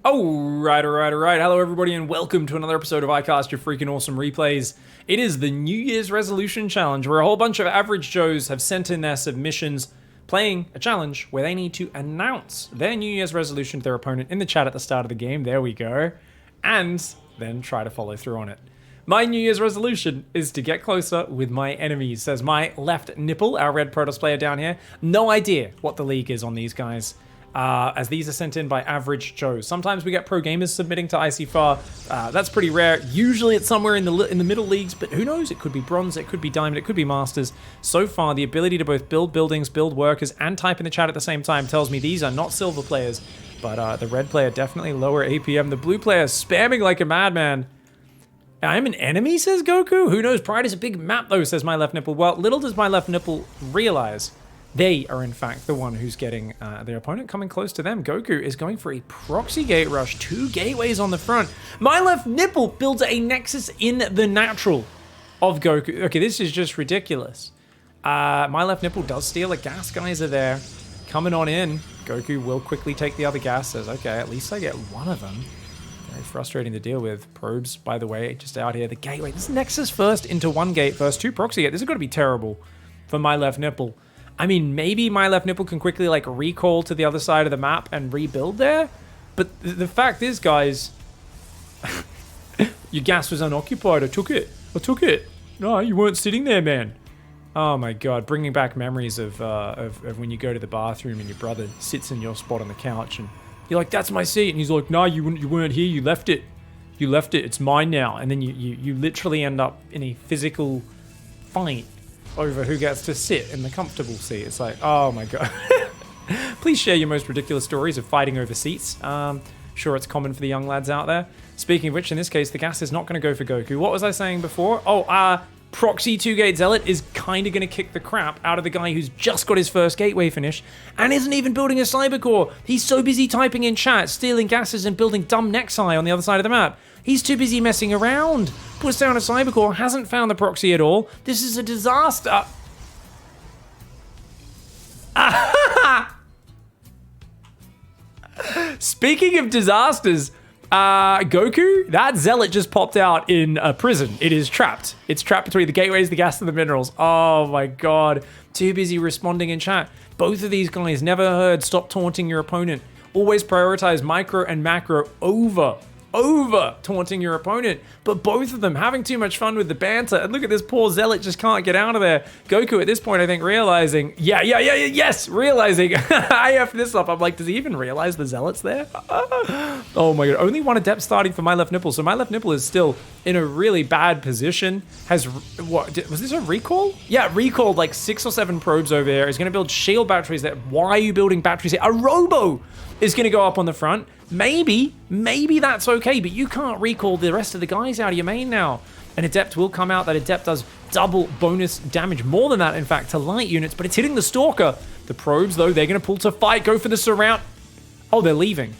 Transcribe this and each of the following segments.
Alright. Hello everybody and welcome to another episode of iCast, your freaking awesome replays. It is the New Year's Resolution Challenge, where a whole bunch of average Joes have sent in their submissions playing a challenge where they need to announce their New Year's resolution to their opponent in the chat at the start of the game, there we go, and then try to follow through on it. My New Year's resolution is to get closer with my enemies, says my left nipple, our red Protoss player down here. No idea what the league is on these guys. As these are sent in by average Joes. Sometimes we get pro gamers submitting to ICYFAR. That's pretty rare. Usually it's somewhere in the middle leagues, but who knows? It could be bronze, it could be diamond, it could be masters. So far, the ability to both build buildings, build workers, and type in the chat at the same time tells me these are not silver players, but the red player definitely lower APM. The blue player spamming like a madman. I'm an enemy, says Goku? Who knows? Pride is a big map, though, says my left nipple. Well, little does my left nipple realize they are, in fact, the one who's getting their opponent coming close to them. Goku is going for a proxy gate rush. 2 gateways on the front. My left nipple builds a nexus in the natural of Goku. Okay, this is just ridiculous. My left nipple does steal a gas. Guys are there. Coming on in. Goku will quickly take the other gas. Says, okay, at least I get one of them. Very frustrating to deal with. Probes, by the way, just out here. The gateway. This nexus first into 1 gate first. 2 proxy gate. This is going to be terrible for my left nipple. I mean, maybe my left nipple can quickly, like, recall to the other side of the map and rebuild there. But the fact is, guys, your gas was unoccupied. I took it. No, you weren't sitting there, man. Oh, my God. Bringing back memories of when you go to the bathroom and your brother sits in your spot on the couch. And you're like, that's my seat. And he's like, no, you weren't here. You left it. It's mine now. And then you literally end up in a physical fight over who gets to sit in the comfortable seat. It's like, oh my God. Please share your most ridiculous stories of fighting over seats. Sure, it's common for the young lads out there. Speaking of which, in this case, the gas is not going to go for Goku. What was I saying before? Proxy 2-gate Zealot is kind of going to kick the crap out of the guy who's just got his first gateway finish and isn't even building a cyber core. He's so busy typing in chat, stealing gases and building dumb Nexi on the other side of the map. He's too busy messing around. Puts down a cyber core, hasn't found the proxy at all. This is a disaster. Speaking of disasters, Goku, that Zealot just popped out in a prison. It is trapped. It's trapped between the gateways, the gas, and the minerals. Oh my God. Too busy responding in chat. Both of these guys never heard stop taunting your opponent. Always prioritize micro and macro over taunting your opponent, but both of them having too much fun with the banter. And look at this poor Zealot, just can't get out of there. Goku at this point, I think, realizing, realizing, I effed this up. I'm like, does he even realize the Zealot's there? Oh my God, only 1 adept starting for my left nipple. So my left nipple is still in a really bad position. Was this a recall? Yeah, recalled like 6 or 7 probes over there. He's gonna build shield batteries there. Why are you building batteries here? A robo is gonna go up on the front. Maybe that's okay, but you can't recall the rest of the guys out of your main now. An adept will come out. That adept does double bonus damage, more than that, in fact, to light units, but it's hitting the stalker. The probes, though, they're going to pull to fight, go for the surround. Oh, they're leaving.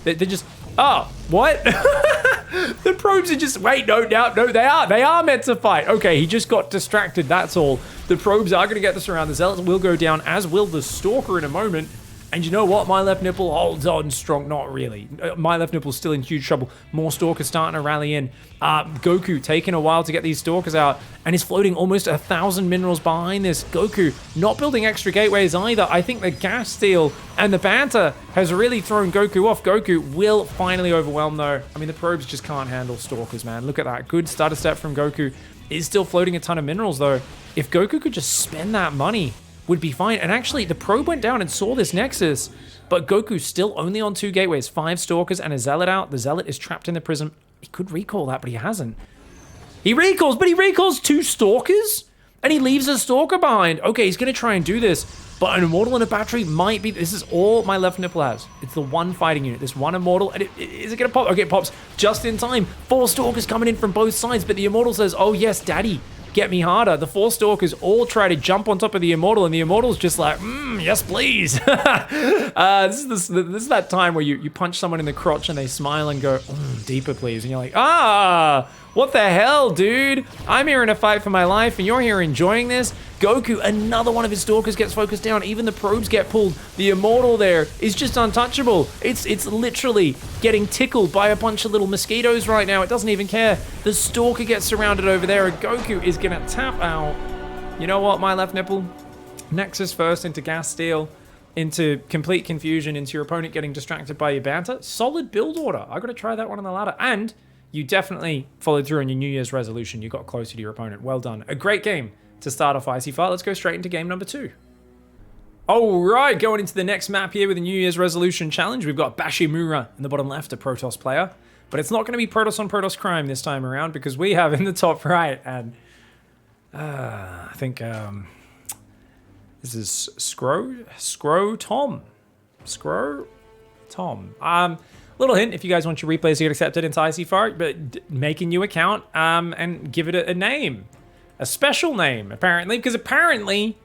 They're just, oh, what? The probes are just, wait, no, they are meant to fight. Okay, he just got distracted, that's all. The probes are going to get the surround. The zealots will go down, as will the stalker in a moment. And you know what? My left nipple holds on strong. Not really. My left nipple's still in huge trouble. More stalkers starting to rally in. Goku taking a while to get these stalkers out and is floating almost 1,000 minerals behind this. Goku not building extra gateways either. I think the gas steal and the banter has really thrown Goku off. Goku will finally overwhelm though. I mean, the probes just can't handle stalkers, man. Look at that. Good stutter step from Goku. Is still floating a ton of minerals though. If Goku could just spend that money, would be fine. And actually, the probe went down and saw this nexus, but Goku's still only on 2 gateways, 5 stalkers and a zealot out. The zealot is trapped in the prism. He could recall that, but he hasn't. He recalls, but he recalls 2 stalkers, and he leaves a stalker behind. Okay, he's gonna try and do this, but an immortal and a battery might be. This is all my left nipple has. It's the 1 fighting unit, this 1 immortal, and is it gonna pop? Okay, it pops just in time. 4 stalkers coming in from both sides, but the immortal says, oh yes, daddy, get me harder. The 4 stalkers all try to jump on top of the immortal, and the immortal's just like, yes, please. This is that time where you punch someone in the crotch and they smile and go, deeper, please. And you're like, what the hell, dude? I'm here in a fight for my life, and you're here enjoying this. Goku, another one of his stalkers gets focused down. Even the probes get pulled. The Immortal there is just untouchable. It's literally getting tickled by a bunch of little mosquitoes right now. It doesn't even care. The stalker gets surrounded over there, and Goku is gonna tap out. You know what, my left nipple? Nexus first into gas steel, into complete confusion, into your opponent getting distracted by your banter. Solid build order. I gotta try that one on the ladder. And you definitely followed through on your New Year's resolution. You got closer to your opponent. Well done. A great game to start off ICYFAR. Let's go straight into game number 2. All right, going into the next map here with a New Year's resolution challenge. We've got Bashimura in the bottom left, a Protoss player. But it's not going to be Protoss on Protoss crime this time around, because we have in the top right, and I think this is Scro Tom. Little hint, if you guys want your replays to get accepted into ICYFAR, but make a new account and give it a name. A special name, apparently, because apparently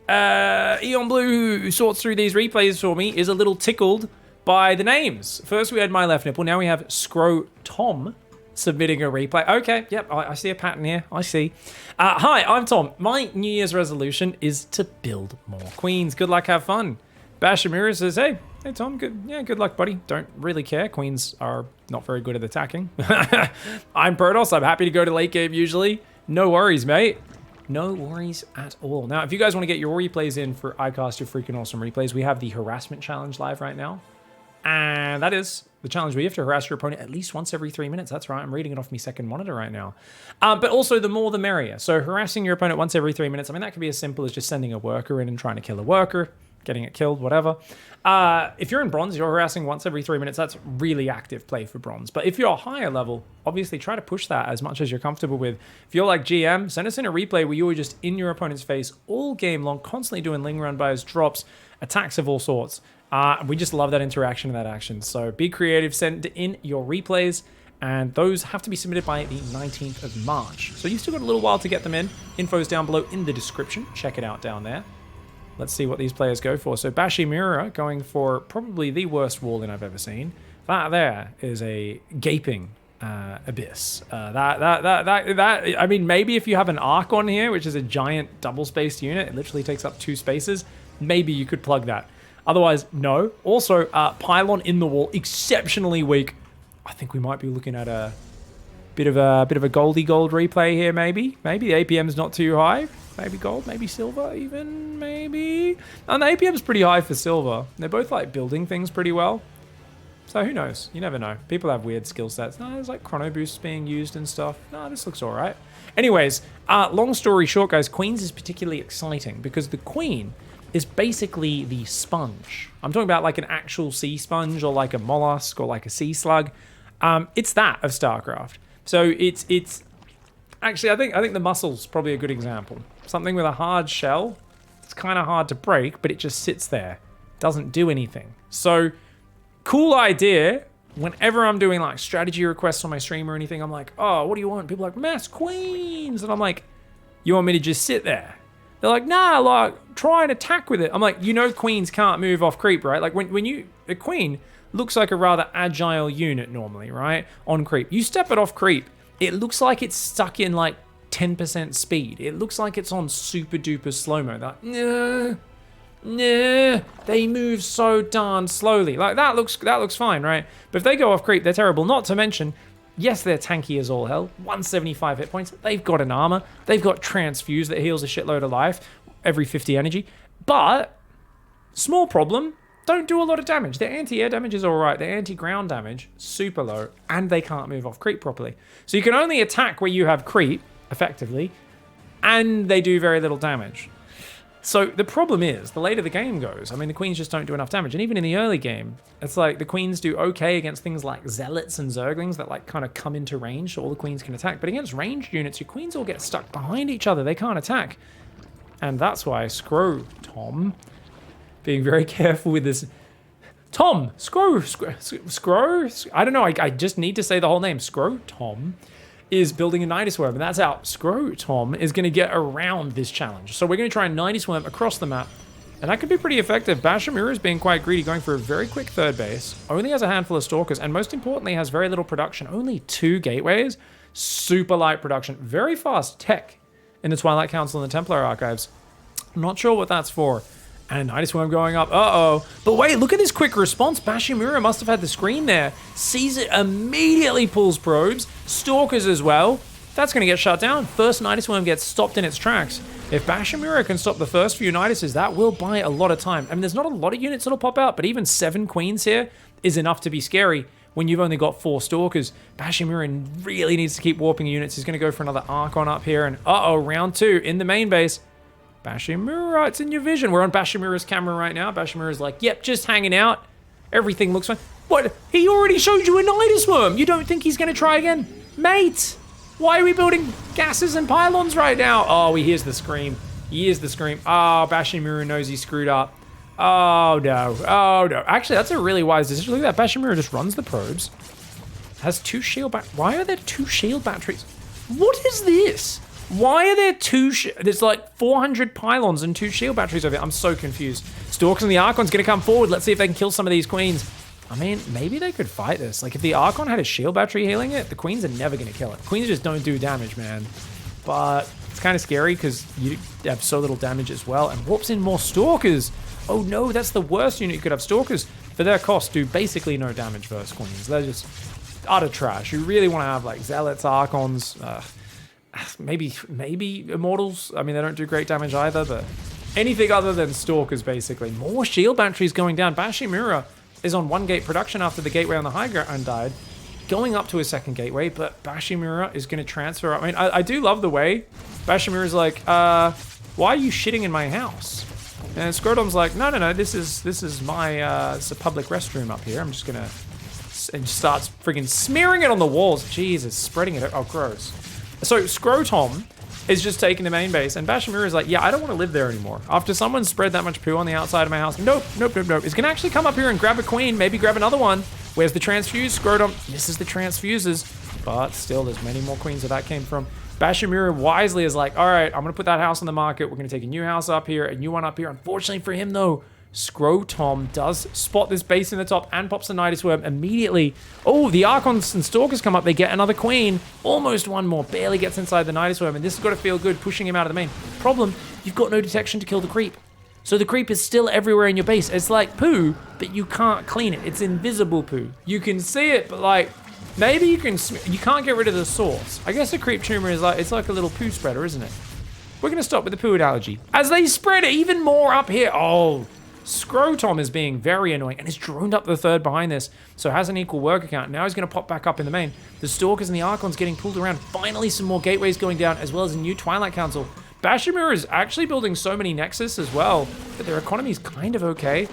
Eon Blue, who sorts through these replays for me, is a little tickled by the names. First we had my left nipple, now we have Scro Tom submitting a replay. Okay, yep, I see a pattern here, I see. Hi, I'm Tom. My New Year's resolution is to build more queens. Good luck, have fun. Bashimura says, hey Tom, good luck, buddy. Don't really care. Queens are not very good at attacking. I'm Protoss. I'm happy to go to late game usually. No worries, mate. No worries at all. Now, if you guys want to get your replays in for iCast your freaking awesome replays, we have the Harassment challenge live right now. And that is the challenge where you have to harass your opponent at least once every 3 minutes. That's right. I'm reading it off my second monitor right now. But also, the more the merrier. So harassing your opponent once every 3 minutes, I mean, that could be as simple as just sending a worker in and trying to kill a worker, getting it killed, whatever. If you're in bronze, you're harassing once every 3 minutes. That's really active play for bronze. But if you're a higher level, obviously try to push that as much as you're comfortable with. If you're like GM, send us in a replay where you were just in your opponent's face all game long, constantly doing ling run bys, drops, attacks of all sorts. We just love that interaction and that action. So be creative, send in your replays, and those have to be submitted by the 19th of March. So you've still got a little while to get them in. Info's down below in the description. Check it out down there. Let's see what these players go for. So Bashimura going for probably the worst wall in I've ever seen. That there is a gaping abyss. I mean, maybe if you have an arc on here, which is a giant double-spaced unit, it literally takes up 2 spaces, maybe you could plug that. Otherwise, no. Also, pylon in the wall, exceptionally weak. I think we might be looking at a bit of a goldy gold replay here, maybe. Maybe the APM's not too high. Maybe gold, maybe silver even, maybe. And the APM's pretty high for silver. They're both like building things pretty well. So who knows? You never know. People have weird skill sets. No, there's like chrono boosts being used and stuff. No, this looks all right. Anyways, long story short, guys, Queens is particularly exciting because the Queen is basically the sponge. I'm talking about like an actual sea sponge or like a mollusk or like a sea slug. It's that of StarCraft. So it's actually, I think the mussel's probably a good example. Something with a hard shell. It's kind of hard to break, but it just sits there. Doesn't do anything. So, cool idea. Whenever I'm doing like strategy requests on my stream or anything, I'm like, oh, what do you want? People are like, mass queens. And I'm like, you want me to just sit there? They're like, nah, like, try and attack with it. I'm like, you know queens can't move off creep, right? Like, a queen looks like a rather agile unit normally, right? On creep. You step it off creep, it looks like it's stuck in like 10% speed. It looks like it's on super duper slow-mo. Like, nah, they move so darn slowly. Like, that looks fine, right? But if they go off creep, they're terrible. Not to mention, yes, they're tanky as all hell. 175 hit points. They've got an armor. They've got transfuse that heals a shitload of life every 50 energy. But, small problem, don't do a lot of damage. Their anti-air damage is all right. Their anti-ground damage, super low. And they can't move off creep properly. So you can only attack where you have creep, effectively, and they do very little damage. So the problem is, the later the game goes, I mean, the queens just don't do enough damage. And even in the early game, it's like the queens do okay against things like zealots and zerglings that like kind of come into range, so all the queens can attack. But against ranged units, your queens all get stuck behind each other. They can't attack. And that's why Scro Tom, being very careful with this. Tom, Scro, I don't know, I just need to say the whole name. Scro Tom is building a Nidus Worm, and that's how Scro Tom is going to get around this challenge. So we're going to try and Nidus Worm across the map, and that could be pretty effective. Bashimura is being quite greedy, going for a very quick third base, only has a handful of stalkers, and most importantly has very little production, only 2 gateways, super light production, very fast tech in the Twilight Council and the Templar Archives. Not sure what that's for. And Nidus Worm going up. Uh-oh. But wait, look at this quick response. Bashimura must have had the screen there. Sees it, immediately pulls probes. Stalkers as well. That's going to get shut down. First Nidus Worm gets stopped in its tracks. If Bashimura can stop the first few Niduses, that will buy a lot of time. I mean, there's not a lot of units that'll pop out, but even 7 queens here is enough to be scary when you've only got 4 Stalkers. Bashimura really needs to keep warping units. He's going to go for another Archon up here. And uh-oh, round 2 in the main base. Bashimura, it's in your vision. We're on Bashimura's camera right now. Bashimura's like, yep, just hanging out. Everything looks fine. What? He already showed you a Nidus Worm. You don't think he's going to try again? Mate, why are we building gases and pylons right now? Oh, he hears the scream. He hears the scream. Oh, Bashimura knows he screwed up. Oh, no. Oh, no. Actually, that's a really wise decision. Look at that. Bashimura just runs the probes. Has 2 shield batteries. Why are there 2 shield batteries? What is this? Why are there 2 there's like 400 pylons and 2 shield batteries over here. I'm so confused. Stalkers and the Archon's gonna come forward. Let's see if they can kill some of these queens. I mean, maybe they could fight this. Like, if the Archon had a shield battery healing it, the queens are never gonna kill it. Queens just don't do damage, man. But it's kind of scary because you have so little damage as well. And warps in more Stalkers. Oh no, that's the worst unit you could have. Stalkers, for their cost, do basically no damage versus queens. They're just utter trash. You really want to have like Zealots, Archons, maybe Immortals. I mean, they don't do great damage either, but anything other than Stalkers, basically. More shield batteries going down. Bashimura is on 1 gate production after the gateway on the high ground died, going up to a 2nd gateway, but Bashimura is going to transfer up. I mean, I do love the way Bashimura's like, why are you shitting in my house? And Scrotum's like, no, this is my it's a public restroom up here. I'm just going to... And starts friggin' smearing it on the walls. Jesus, spreading it. Oh, gross. So Scrotum is just taking the main base, and Bashimura is like, yeah, I don't want to live there anymore. After someone spread that much poo on the outside of my house, nope. It's gonna actually come up here and grab a queen, maybe grab another one. Where's the transfuse? Scrotum misses the transfuses, but still, there's many more queens where that came from. Bashimura wisely is like, all right, I'm gonna put that house on the market. We're gonna take a new house up here, a new one up here. Unfortunately for him, though, Scrotum does spot this base in the top and pops the Nidus Worm immediately. Oh, the Archons and Stalkers come up. They get another queen. Almost one more. Barely gets inside the Nidus Worm. And this has got to feel good, pushing him out of the main. Problem, you've got no detection to kill the creep. So the creep is still everywhere in your base. It's like poo, but you can't clean it. It's invisible poo. You can see it, but like, maybe you can't get rid of the source. I guess the creep tumor is like, it's like a little poo spreader, isn't it? We're going to stop with the poo analogy. As they spread it even more up here. Oh, Scrotum is being very annoying and is droned up the 3rd behind this, so has an equal worker count. Now he's going to pop back up in the main. The Stalkers and the Archons getting pulled around. Finally, some more gateways going down, as well as a new Twilight Council. Bashimura is actually building so many Nexus as well, but their economy is kind of okay.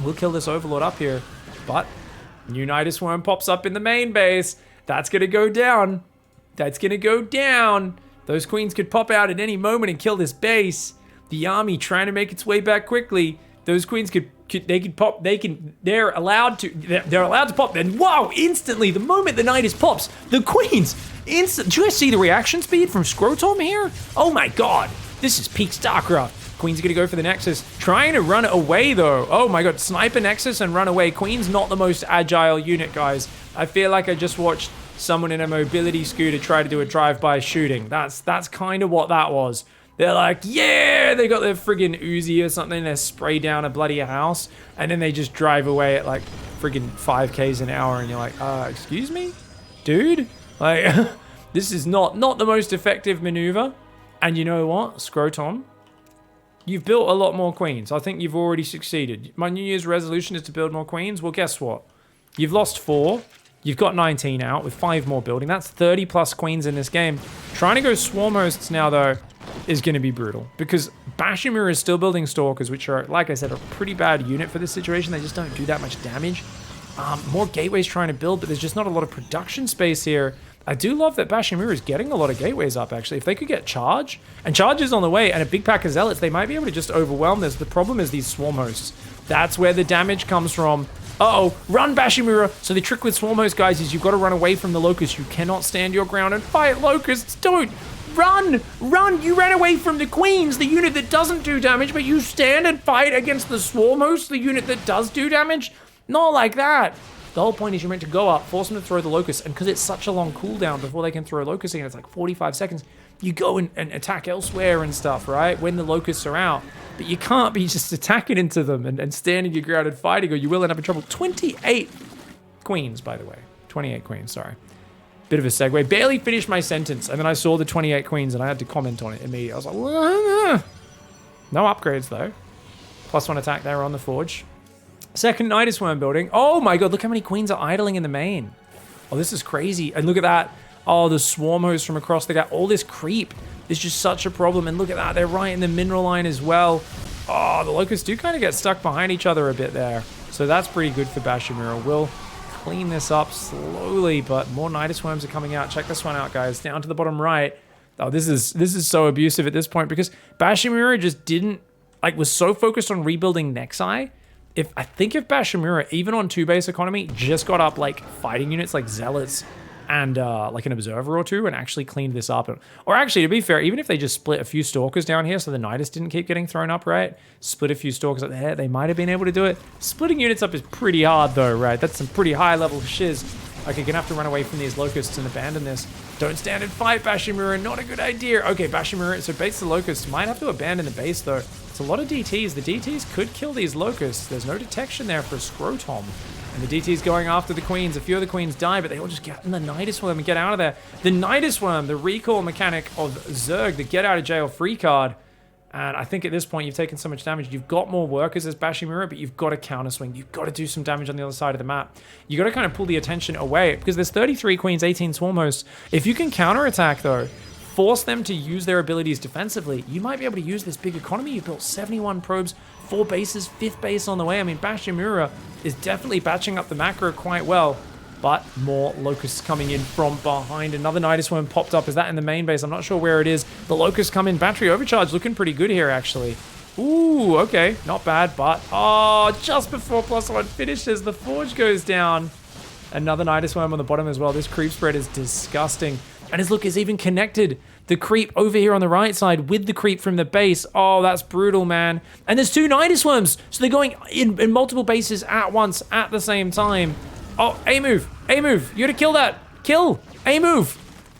We'll kill this Overlord up here, but new Nidus Worm pops up in the main base. That's going to go down. That's going to go down. Those queens could pop out at any moment and kill this base. The army trying to make its way back quickly. Those queens they're allowed to pop. Then wow, instantly, the moment the Nidus pops, the queens do you guys see the reaction speed from Scrotum here? Oh my god, this is Pigstarcraft. Queen's gonna go for the Nexus, trying to run away though. Oh my god, sniper Nexus and run away. Queen's not the most agile unit, guys. I feel like I just watched someone in a mobility scooter try to do a drive-by shooting. That's kind of what that was. They're like, yeah, they got their friggin' Uzi or something, they spray down a bloody house, and then they just drive away at like friggin' 5Ks an hour, and you're like, excuse me? Dude? Like, this is not the most effective maneuver. And you know what, Scrotum? You've built a lot more queens. I think you've already succeeded. My New Year's resolution is to build more queens. Well, guess what? You've lost 4. You've got 19 out with 5 more building. That's 30 plus queens in this game. Trying to go swarm hosts now, though, is going to be brutal because Bashimura is still building Stalkers, which are, like I said, a pretty bad unit for this situation. They just don't do that much damage. More gateways trying to build, but there's just not a lot of production space here. I do love that Bashimura is getting a lot of gateways up, actually. If they could get Charge, and Charge is on the way, and a big pack of Zealots, they might be able to just overwhelm this. The problem is these swarm hosts. That's where the damage comes from. Uh-oh, run Bashimura. So the trick with swarm hosts, guys, is you've got to run away from the Locusts. You cannot stand your ground and fight Locusts. Don't. Run! Run! You ran away from the Queens, the unit that doesn't do damage, but you stand and fight against the Swarm Host, the unit that does do damage? Not like that. The whole point is you're meant to go up, force them to throw the locusts, and because it's such a long cooldown before they can throw locusts again, it's like 45 seconds, you go and attack elsewhere and stuff, right? When the locusts are out. But you can't be just attacking into them and standing your ground and fighting, or you will end up in trouble. 28 queens, by the way. 28 queens, sorry. Bit of a segue. Barely finished my sentence, and then I saw the 28 queens, and I had to comment on it immediately. I was like, "Wah." No upgrades, though. +1 attack there on the forge. Second Nidus Worm building. Oh my god, look how many queens are idling in the main. Oh, this is crazy. And look at that. Oh, the swarm host from across the gap. All this creep is just such a problem. And look at that. They're right in the mineral line as well. Oh, the locusts do kind of get stuck behind each other a bit there. So that's pretty good for Bashimura. We'll clean this up slowly, but more Nidus Worms are coming out. Check this one out, guys. Down to the bottom right. Oh, this is so abusive at this point because Bashimura just didn't, like, was so focused on rebuilding Nexi. I think if Bashimura, even on 2-base economy, just got up, like, fighting units like Zealots and, like, an Observer or two and actually cleaned this up. Or actually, to be fair, even if they just split a few Stalkers down here so the Nidus didn't keep getting thrown up, right? Split a few Stalkers up there, they might have been able to do it. Splitting units up is pretty hard, though, right? That's some pretty high-level shiz. Okay, you're gonna have to run away from these locusts and abandon this. Don't stand and fight, Bashimura. Not a good idea. Okay, Bashimura, so base the locusts. Might have to abandon the base, though. It's a lot of DTs. The DTs could kill these locusts. There's no detection there for Scrotom. And the DT's going after the queens. A few of the queens die, but they all just get in the Nidus Worm and get out of there. The Nidus Worm, the recall mechanic of Zerg, the get out of jail free card. And I think at this point, you've taken so much damage. You've got more workers as Bashimura, but you've got to counter swing. You've got to do some damage on the other side of the map. You got to kind of pull the attention away because there's 33 queens, 18 swarm hosts. If you can counterattack, though, force them to use their abilities defensively, you might be able to use this big economy. You built 71 probes, 4 bases, 5th base on the way. I mean, Bashimura is definitely batching up the macro quite well. But more locusts coming in from behind. Another Nidus Worm popped up. Is that in the main base? I'm not sure where it is. The locusts come in. Battery overcharge looking pretty good here, actually. Ooh, okay. Not bad, but... Oh, just before +1 finishes, the forge goes down. Another Nidus Worm on the bottom as well. This creep spread is disgusting. And his look is even connected. The creep over here on the right side with the creep from the base. Oh, that's brutal, man. And there's 2 Nidus Worms. So they're going in multiple bases at once at the same time. Oh, A move. A move. You gotta kill that. Kill. A move.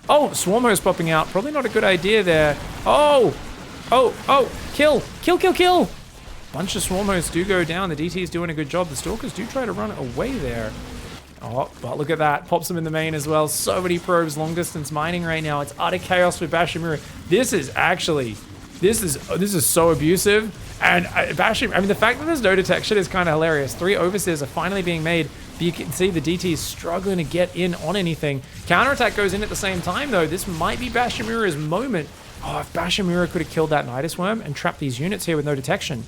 Oh, swarm host popping out. Probably not a good idea there. Oh. Oh. Oh. Kill. Kill, kill, kill. Bunch of swarm hosts do go down. The DT is doing a good job. The stalkers do try to run away there. Oh, but look at that. Pops them in the main as well. So many probes, long distance mining right now. It's utter chaos for Bashimura. This is actually, this is so abusive. And Bashimura, I mean, the fact that there's no detection is kind of hilarious. 3 overseers are finally being made. But you can see the DT is struggling to get in on anything. Counterattack goes in at the same time, though. This might be Bashimura's moment. Oh, if Bashimura could have killed that Nidus Worm and trapped these units here with no detection.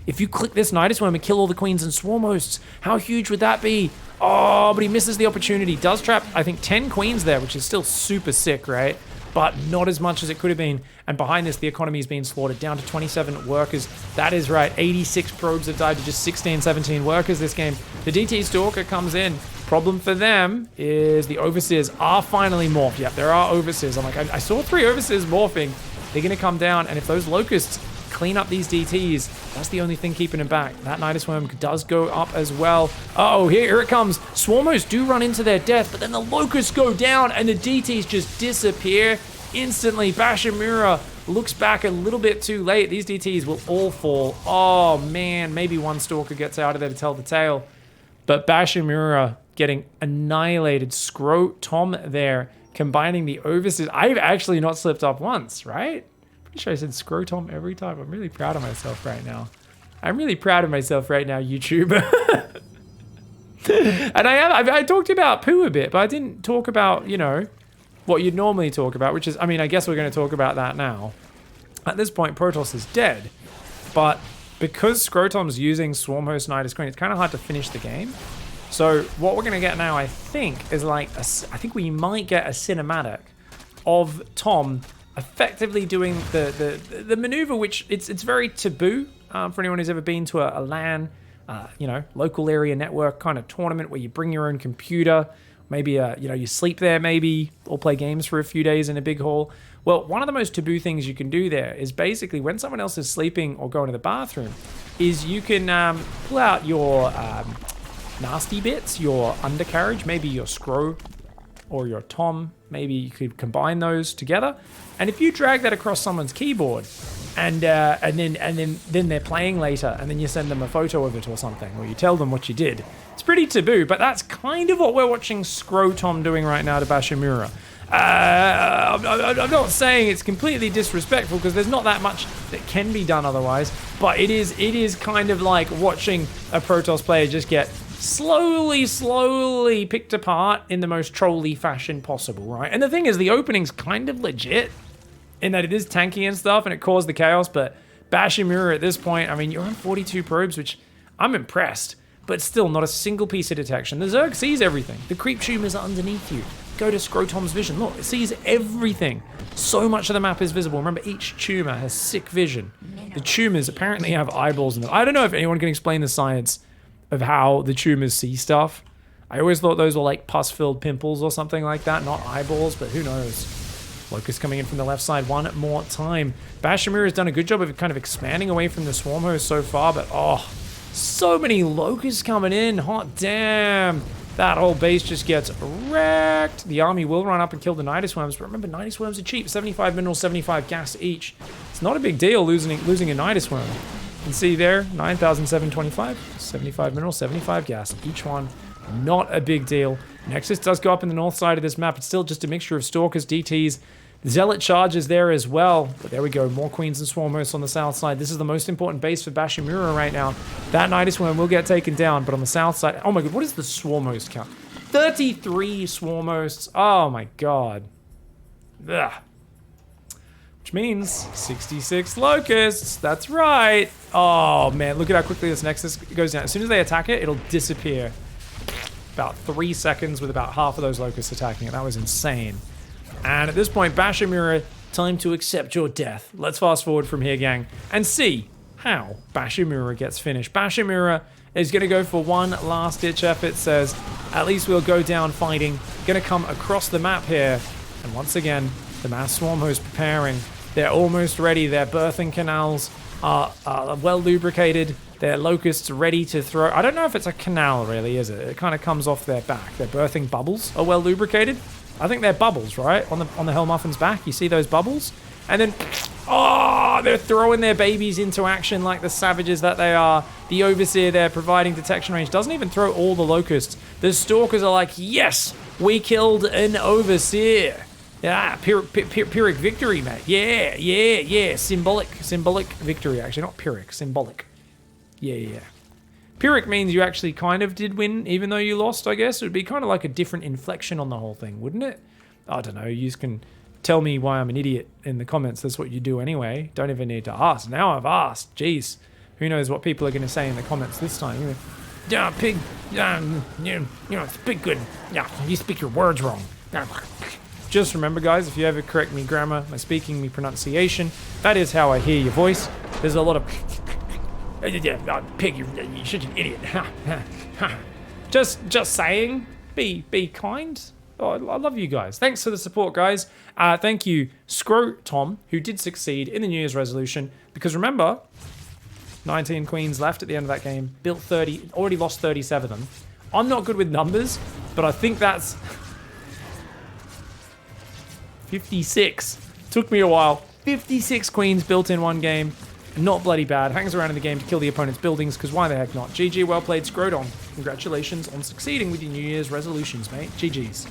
If you click this Nidus Worm and kill all the queens and swarm hosts, how huge would that be? Oh, but he misses the opportunity. Does trap, I think, 10 queens there, which is still super sick, right? But not as much as it could have been. And behind this, the economy is being slaughtered down to 27 workers. That is right. 86 probes have died to just 16, 17 workers this game. The DT Stalker comes in. Problem for them is the Overseers are finally morphed. Yep, there are Overseers. I'm like, I saw 3 Overseers morphing. They're going to come down. And if those Locusts clean up these DTs, that's the only thing keeping them back. That Nidus Worm does go up as well. Uh-oh, here it comes. Swarmos do run into their death, but then the Locusts go down and the DTs just disappear instantly. Bashimura looks back a little bit too late. These DTs will all fall. Oh, man. Maybe one Stalker gets out of there to tell the tale. But Bashimura getting annihilated. Scrotom there, combining the Overseers. I've actually not slipped up once, right? Pretty sure I said Scrotom every time. I'm really proud of myself right now. I'm really proud of myself right now, YouTube. And I talked about poo a bit, but I didn't talk about, you know, what you'd normally talk about, which is, I mean, I guess we're going to talk about that now. At this point, Protoss is dead, but because Scrotom's using Swarmhost Nidus Queen, it's kind of hard to finish the game. So what we're going to get now, I think, is like, I think we might get a cinematic of Tom effectively doing the maneuver, which it's very taboo for anyone who's ever been to a LAN, you know, local area network kind of tournament where you bring your own computer. Maybe, you know, you sleep there maybe, or play games for a few days in a big hall. Well, one of the most taboo things you can do there is basically when someone else is sleeping or going to the bathroom, is you can pull out your nasty bits, your undercarriage, maybe your scro or your tom, maybe you could combine those together. And if you drag that across someone's keyboard and then they're playing later and then you send them a photo of it or something, or you tell them what you did, it's pretty taboo, but that's kind of what we're watching Scrotom doing right now to Bashimura. I'm not saying it's completely disrespectful because there's not that much that can be done otherwise, but it is kind of like watching a Protoss player just get slowly picked apart in the most trolly fashion possible, right? And the thing is, the opening's kind of legit in that it is tanky and stuff and it caused the chaos, but Bashimura at this point, I mean, you're on 42 probes, which I'm impressed, but still not a single piece of detection. The Zerg sees everything. The creep tumors are underneath you. Go to Scrotom's vision. Look, it sees everything. So much of the map is visible. Remember, each tumor has sick vision. The tumors apparently have eyeballs in them. I don't know if anyone can explain the science of how the tumors see stuff. I always thought those were like pus-filled pimples or something like that, not eyeballs, but who knows. Locust coming in from the left side one more time. Bashimura has done a good job of kind of expanding away from the swarm host so far, but oh, so many locusts coming in. Hot damn. That whole base just gets wrecked. The army will run up and kill the Nidus Worms, but remember, Nidus Worms are cheap. 75 minerals, 75 gas each. It's not a big deal losing a Nidus Worm. You can see there, 9,725, 75 minerals, 75 gas. Each one, not a big deal. Nexus does go up in the north side of this map. It's still just a mixture of Stalkers, DTs, Zealot charges there as well. But there we go, more Queens and Swarm hosts on the south side. This is the most important base for Bashimura right now. That Nidus Worm will get taken down, but on the south side, oh my god, what is the Swarm host count? 33 Swarm hosts, oh my god. Ugh. Which means 66 locusts, that's right. Oh man, look at how quickly this Nexus goes down. As soon as they attack it, it'll disappear. About 3 seconds with about half of those locusts attacking it. That was insane. And at this point, Bashimura, time to accept your death. Let's fast forward from here, gang, and see how Bashimura gets finished. Bashimura is going to go for one last-ditch effort, says, at least we'll go down fighting. Going to come across the map here. And once again, the mass swarm host preparing. They're almost ready. Their birthing canals are well lubricated. Their locusts ready to throw. I don't know if it's a canal, really, is it? It kind of comes off their back. Their birthing bubbles are well lubricated. I think they're bubbles, right? On the Hellmuffin's back, you see those bubbles? And then, oh, they're throwing their babies into action like the savages that they are. The Overseer there providing detection range. Doesn't even throw all the locusts. The Stalkers are like, yes, we killed an Overseer. Yeah, Pyrrhic victory, mate. Yeah. Symbolic victory, actually. Not Pyrrhic, symbolic. Yeah. Pyrrhic means you actually kind of did win, even though you lost, I guess. It would be kind of like a different inflection on the whole thing, wouldn't it? I don't know. You can tell me why I'm an idiot in the comments. That's what you do anyway. Don't even need to ask. Now I've asked. Jeez. Who knows what people are going to say in the comments this time. Yeah, pig. Speak good. Yeah, you speak your words wrong. Just remember, guys, if you ever correct me grammar, my speaking, me pronunciation, that is how I hear your voice. There's a lot of... Pig, you're such an idiot. Just saying, be kind. Oh, I love you guys. Thanks for the support, guys. Thank you, Scrotom, who did succeed in the New Year's resolution. Because remember, 19 queens left at the end of that game. Built 30, already lost 37 of them. I'm not good with numbers, but I think that's 56. Took me a while. 56 queens built in one game. Not bloody bad. Hangs around in the game to kill the opponent's buildings, because why the heck not? GG, well played, Scrotom. Congratulations on succeeding with your New Year's resolutions, mate. GG's.